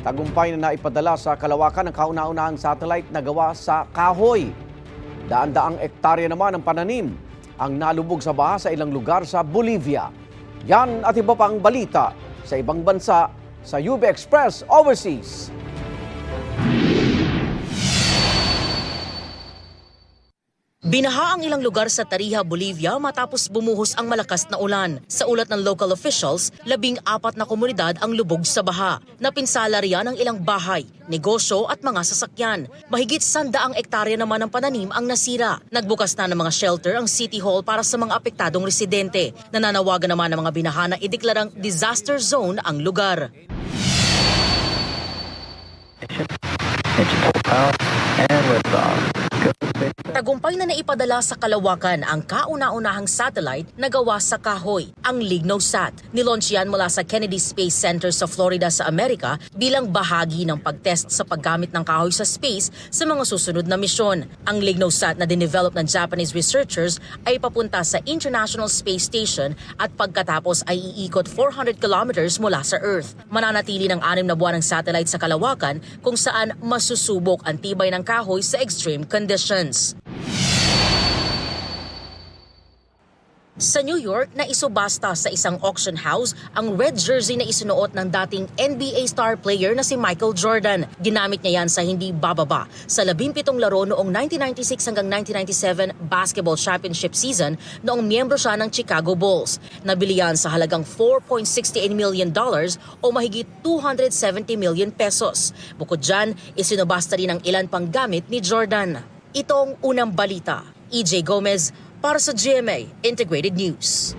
Tagumpay na naipadala sa kalawakan ng kauna-unahang satellite na gawa sa kahoy. Daan-daang ektarya naman ng pananim ang nalubog sa baha sa ilang lugar sa Bolivia. Yan at iba pang balita sa ibang bansa sa UB Express Overseas. Binaha ang ilang lugar sa Tarija, Bolivia matapos bumuhos ang malakas na ulan. Sa ulat ng local officials, 14 na komunidad ang lubog sa baha. Napinsala riyan ang ilang bahay, negosyo at mga sasakyan. Mahigit 100 ektarya naman ng pananim ang nasira. Nagbukas na ng mga shelter ang City Hall para sa mga apektadong residente. Nananawagan naman ng mga binaha na ideklarang disaster zone ang lugar. Tagumpay na naipadala sa kalawakan ang kauna-unahang satellite na gawa sa kahoy, ang LignoSat. Nilaunch yan mula sa Kennedy Space Center sa Florida sa Amerika bilang bahagi ng pagtest sa paggamit ng kahoy sa space sa mga susunod na misyon. Ang LignoSat na dinevelop ng Japanese researchers ay papunta sa International Space Station at pagkatapos ay iikot 400 kilometers mula sa Earth. Mananatili ng 6 na buwan ang satellite sa kalawakan kung saan masusubok ang tibay ng kahoy sa extreme conditions. Sa New York, naisubasta sa isang auction house ang red jersey na isinuot ng dating NBA star player na si Michael Jordan. Ginamit niya yan sa hindi bababa sa 17 laro noong 1996 hanggang 1997 basketball championship season noong miyembro siya ng Chicago Bulls. Nabili yan sa halagang $4.68 million o mahigit 270 million pesos. Bukod dyan, isinubasta rin ang ilan pang gamit ni Jordan. Itong unang balita. EJ Gomez para sa GMA Integrated News.